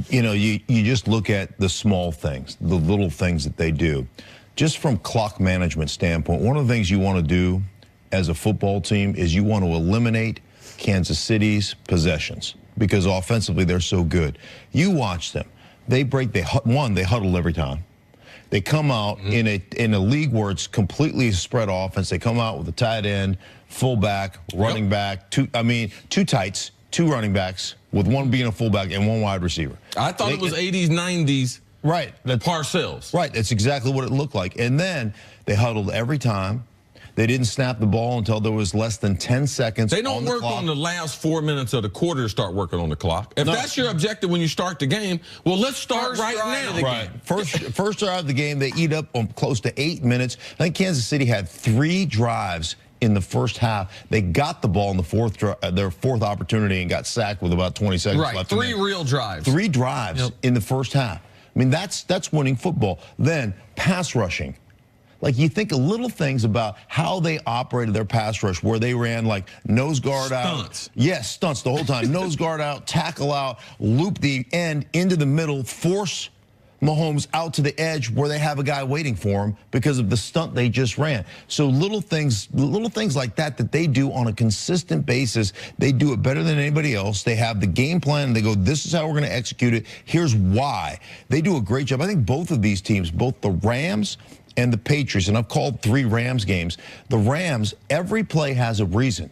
You know, you just look at the small things, the little things that they do. Just from clock management standpoint, one of the things you want to do as a football team is you want to eliminate Kansas City's possessions because offensively they're so good. You watch them. They huddle every time. They come out in a league where it's completely spread offense. They come out with a tight end, fullback, running back, two tights, two running backs, with one being a fullback and one wide receiver. I thought it was 80s, 90s. Right. Parcells. Right. That's exactly what it looked like. And then they huddled every time. They didn't snap the ball until there was less than 10 seconds. They don't work on the last 4 minutes of the quarter to start working on the clock. If that's your objective when you start the game, well, let's start right now. Right. First drive of the game, they eat up close to 8 minutes. I think Kansas City had 3 drives in the first half. They got the ball in the their fourth opportunity and got sacked with about 20 seconds left. Right. 3 real drives. 3 drives in the first half. I mean, that's winning football. Then pass rushing. Like, you think of little things about how they operated their pass rush, where they ran like nose guard out. Yes, stunts the whole time. Nose guard out, tackle out, loop the end into the middle, force Mahomes out to the edge where they have a guy waiting for him because of the stunt they just ran. So little things like that they do on a consistent basis. They do it better than anybody else. They have the game plan. They go, this is how we're going to execute it. Here's why. They do a great job. I think both of these teams, both the Rams and the Patriots, and I've called 3 Rams games. The Rams, every play has a reason,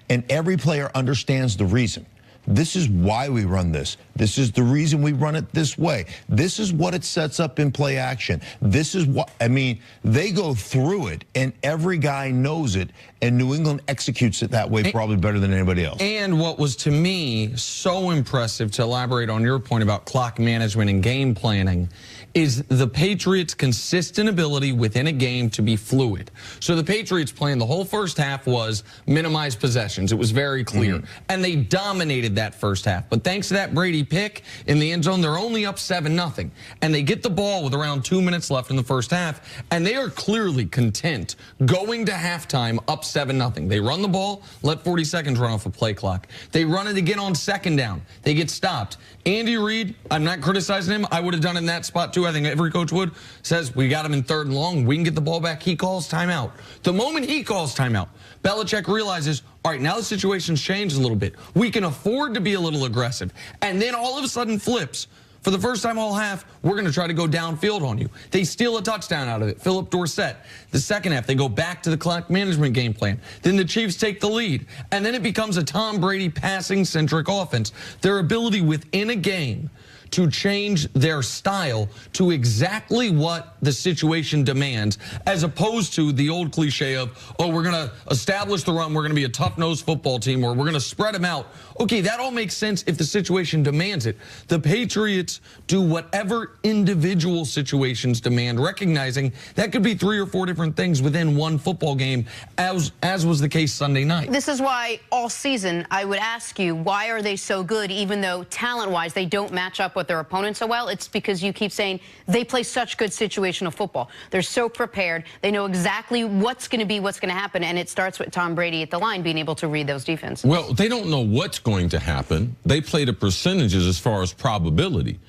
and every player understands the reason. This is why we run this. This is the reason we run it this way. This is what it sets up in play action. This is what, I mean, they go through it, and every guy knows it, and New England executes it that way probably better than anybody else. And what was, to me, so impressive, to elaborate on your point about clock management and game planning, is the Patriots' consistent ability within a game to be fluid. So the Patriots' plan the whole first half was minimize possessions. It was very clear. And they dominated that first half. But thanks to that Brady pick in the end zone, they're only up 7-0. And they get the ball with around 2 minutes left in the first half, and they are clearly content going to halftime up 7-0. They run the ball, let 40 seconds run off a play clock. They run it again on second down. They get stopped. Andy Reid, I'm not criticizing him. I would have done it in that spot too. I think every coach would. Says, we got him in 3rd and long. We can get the ball back. He calls timeout. The moment he calls timeout, Belichick realizes, all right, now the situation's changed a little bit. We can afford to be a little aggressive. And then all of a sudden flips. For the first time all half, we're going to try to go downfield on you. They steal a touchdown out of it. Philip Dorsett. The second half, they go back to the clock management game plan. Then the Chiefs take the lead. And then it becomes a Tom Brady passing-centric offense. Their ability within a game to change their style to exactly what the situation demands, as opposed to the old cliche of, oh, we're going to establish the run, we're going to be a tough-nosed football team, or we're going to spread them out. Okay, that all makes sense if the situation demands it. The Patriots do whatever individual situations demand, recognizing that could be 3 or 4 different things within one football game, as was the case Sunday night. This is why all season I would ask you, why are they so good, even though talent-wise they don't match up with their opponents so well? It's because you keep saying they play such good situational football. They're so prepared. They know exactly what's going to be, what's going to happen, and it starts with Tom Brady at the line being able to read those defenses. Well, they don't know what's going to happen. They play the percentages as far as probability.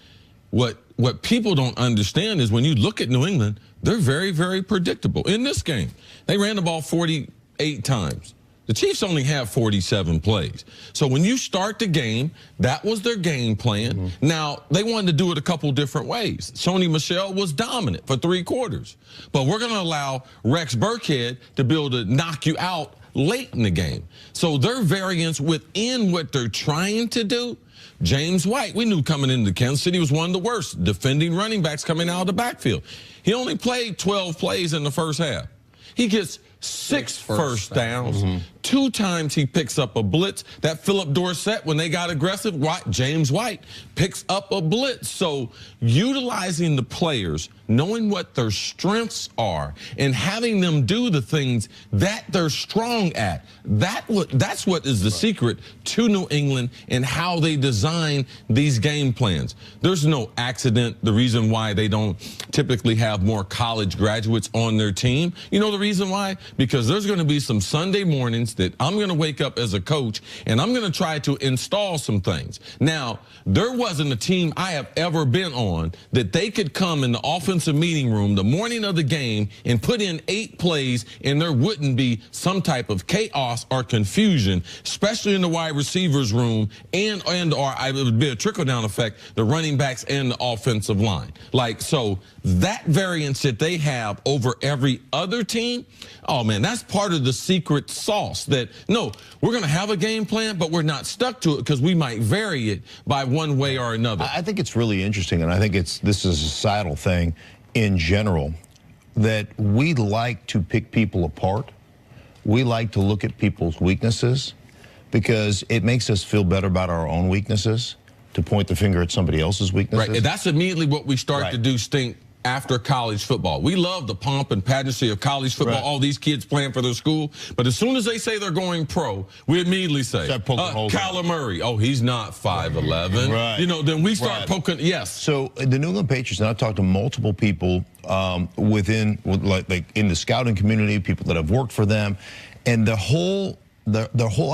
What people don't understand is when you look at New England, they're very, very predictable. In this game, they ran the ball 48 times. The Chiefs only have 47 plays. So when you start the game, that was their game plan. Now, they wanted to do it a couple different ways. Sony Michel was dominant for 3 quarters. But we're going to allow Rex Burkhead to be able to knock you out late in the game. So their variance within what they're trying to do, James White, we knew coming into Kansas City was one of the worst defending running backs coming out of the backfield. He only played 12 plays in the first half. He gets 6 first downs. 2 times he picks up a blitz. That Philip Dorsett, when they got aggressive, James White picks up a blitz. So utilizing the players, knowing what their strengths are, and having them do the things that they're strong at, that's what is the secret to New England and how they design these game plans. There's no accident. The reason why they don't typically have more college graduates on their team, you know the reason why? because there's going to be some Sunday mornings that I'm going to wake up as a coach and I'm going to try to install some things. Now, there wasn't a team I have ever been on that they could come in the offensive meeting room the morning of the game and put in 8 plays and there wouldn't be some type of chaos or confusion, especially in the wide receivers room and or it would be a trickle-down effect, the running backs and the offensive line. Like, so that variance that they have over every other team, oh man, that's part of the secret sauce that, no, we're going to have a game plan, but we're not stuck to it because we might vary it by one way or another. I think it's really interesting, and I think this is a societal thing in general, that we like to pick people apart. We like to look at people's weaknesses because it makes us feel better about our own weaknesses, to point the finger at somebody else's weaknesses. Right, and that's immediately what we start to do, Stink, after college football. We love the pomp and pageantry of college football, all these kids playing for their school, but as soon as they say they're going pro, we immediately say, Kyler Murray, oh, he's not 5'11". Right. You know, then we start poking, yes. So the New England Patriots, and I've talked to multiple people within, like in the scouting community, people that have worked for them, and the whole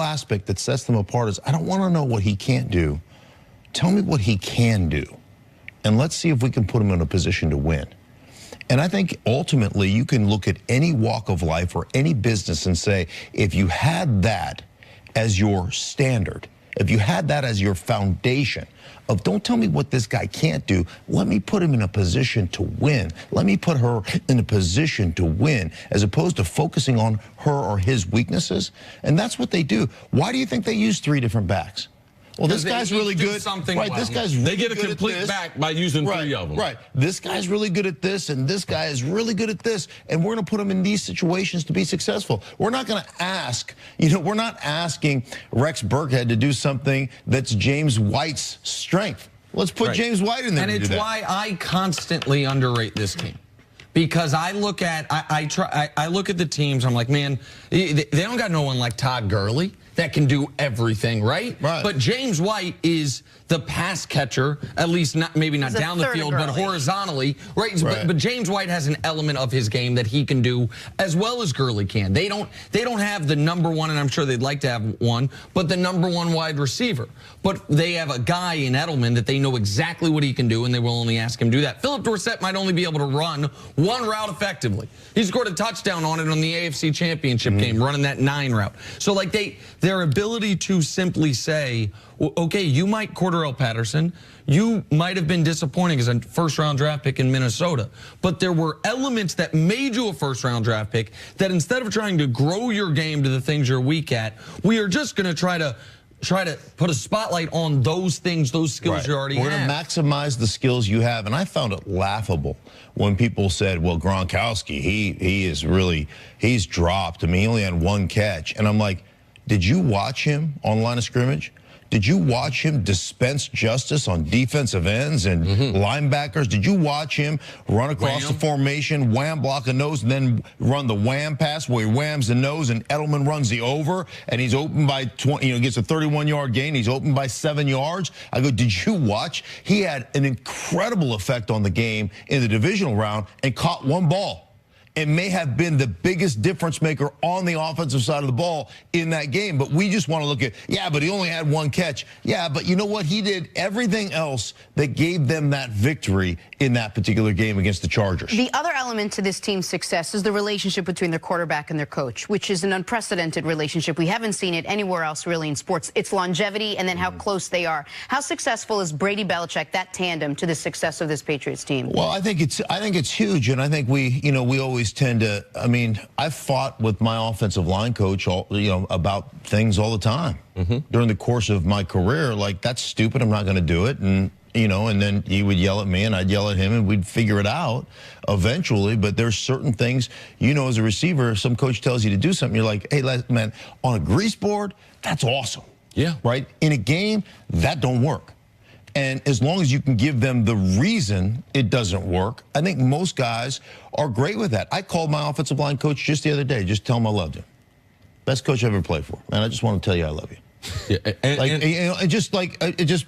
aspect that sets them apart is, I don't want to know what he can't do. Tell me what he can do. And let's see if we can put him in a position to win. And I think ultimately you can look at any walk of life or any business and say, if you had that as your standard, if you had that as your foundation of don't tell me what this guy can't do, let me put him in a position to win. Let me put her in a position to win, as opposed to focusing on her or his weaknesses. And that's what they do. Why do you think they use 3 different backs? Well, this guy's really good. Right, this guy's really they get a complete back by using 3 of them. Right. This guy's really good at this, and this guy is really good at this, and we're going to put him in these situations to be successful. We're not going to ask, we're not asking Rex Burkhead to do something that's James White's strength. Let's put James White in there. And it's why I constantly underrate this team. Because I look at I look at the teams, I'm like, man, they don't got no one like Todd Gurley that can do everything, right? But James White is the pass catcher, at least maybe not down the field, but horizontally, right? But James White has an element of his game that he can do as well as Gurley can. They don't have the #1, and I'm sure they'd like to have one, but the #1 wide receiver. But they have a guy in Edelman that they know exactly what he can do, and they will only ask him to do that. Philip Dorsett might only be able to run one route effectively. He scored a touchdown on it on the AFC Championship game, running that 9 route. So like their ability to simply say, well, okay, you might Cordarrelle Patterson, you might have been disappointing as a first-round draft pick in Minnesota, but there were elements that made you a first-round draft pick that instead of trying to grow your game to the things you're weak at, we are just going to try to put a spotlight on those things, those skills you already have. We're going to maximize the skills you have. And I found it laughable when people said, well, Gronkowski, he's dropped. I mean, he only had 1 catch. And I'm like, did you watch him on line of scrimmage? Did you watch him dispense justice on defensive ends and linebackers? Did you watch him run across the formation, wham, block a nose, and then run the wham pass where he whams the nose and Edelman runs the over and he's open by 20, gets a 31-yard gain. He's open by 7 yards. I go, did you watch? He had an incredible effect on the game in the divisional round and caught 1 ball. It may have been the biggest difference maker on the offensive side of the ball in that game. But we just want to look at, yeah, but he only had 1 catch. Yeah, but you know what? He did everything else that gave them that victory in that particular game against the Chargers. The other element to this team's success is the relationship between their quarterback and their coach, which is an unprecedented relationship. We haven't seen it anywhere else really in sports. It's longevity and then how close they are. How successful is Brady Belichick, that tandem, to the success of this Patriots team? Well, I think it's huge, and I think we always tend to, I mean, I've fought with my offensive line coach about things all the time during the course of my career. Like, that's stupid, I'm not going to do it. And and then he would yell at me and I'd yell at him and we'd figure it out eventually. But there's certain things, as a receiver, some coach tells you to do something, you're like, hey, man, on a grease board, that's awesome. Yeah. Right? In a game, that don't work. And as long as you can give them the reason it doesn't work, I think most guys are great with that. I called my offensive line coach just the other day, just tell him I loved him. Best coach I ever played for. Man, I just want to tell you I love you. Yeah, it just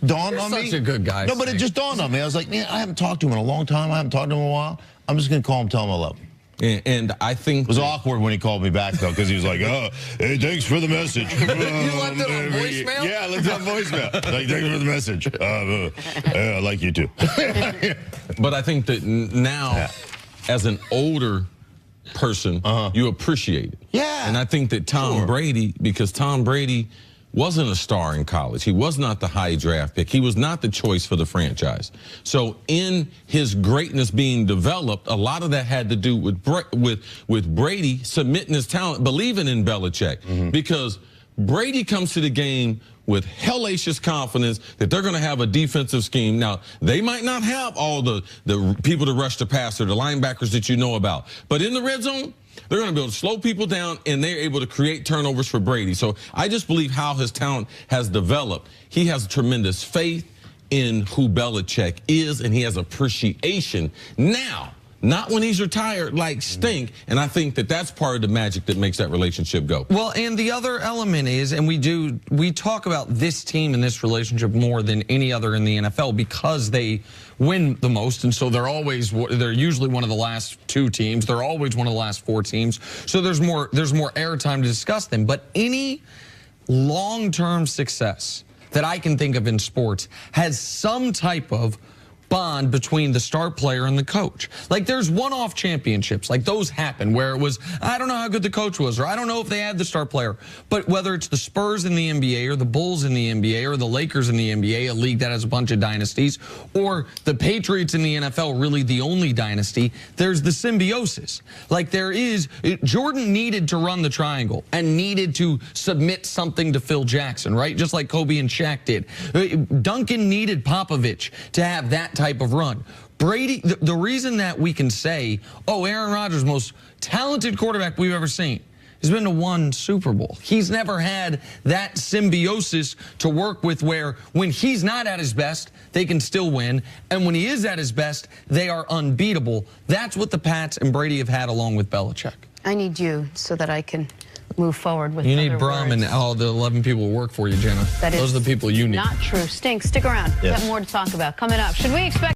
dawned on me. Such a good guy. No, but it just dawned on me. I was like, man, I haven't talked to him in a long time. I haven't talked to him in a while. I'm just going to call him, tell him I love him. And I think it was awkward when he called me back, though, because he was like, oh, hey, thanks for the message. You left it on voicemail? Yeah, I left it on voicemail. Like, thanks for the message. I like you, too. But I think that now, as an older person, you appreciate it. Yeah. And I think that Tom Brady, because Tom Brady wasn't a star in college. He was not the high draft pick. He was not the choice for the franchise. So in his greatness being developed, a lot of that had to do with Brady submitting his talent, believing in Belichick. Because Brady comes to the game with hellacious confidence that they're going to have a defensive scheme. Now, they might not have all the people to rush the passer, the linebackers that you know about. But in the red zone, they're going to be able to slow people down, and they're able to create turnovers for Brady. So I just believe how his talent has developed. He has tremendous faith in who Belichick is, and he has appreciation now, not when he's retired like Stink. And I think that that's part of the magic that makes that relationship go. Well, and the other element is, and we talk about this team and this relationship more than any other in the NFL because they win the most, and so they're usually one of the last 2 teams. They're always one of the last 4 teams. So there's more airtime to discuss them. But any long-term success that I can think of in sports has some type of bond between the star player and the coach. Like, there's one-off championships, like those happen where it was, I don't know how good the coach was, or I don't know if they had the star player. But whether it's the Spurs in the NBA or the Bulls in the NBA or the Lakers in the NBA, a league that has a bunch of dynasties, or the Patriots in the NFL, really the only dynasty, there's the symbiosis. Like, Jordan needed to run the triangle and needed to submit something to Phil Jackson, right? Just like Kobe and Shaq did. Duncan needed Popovich to have that type of run. Brady, the reason that we can say, oh, Aaron Rodgers, most talented quarterback we've ever seen, has been to 1 Super Bowl. He's never had that symbiosis to work with where when he's not at his best, they can still win. And when he is at his best, they are unbeatable. That's what the Pats and Brady have had along with Belichick. I need you so that I can move forward with You need other Brum words. and all the 11 people who work for you, Jenna. That is Those are the people you need. Not true. Stink, stick around. Yes. Got more to talk about. Coming up, should we expect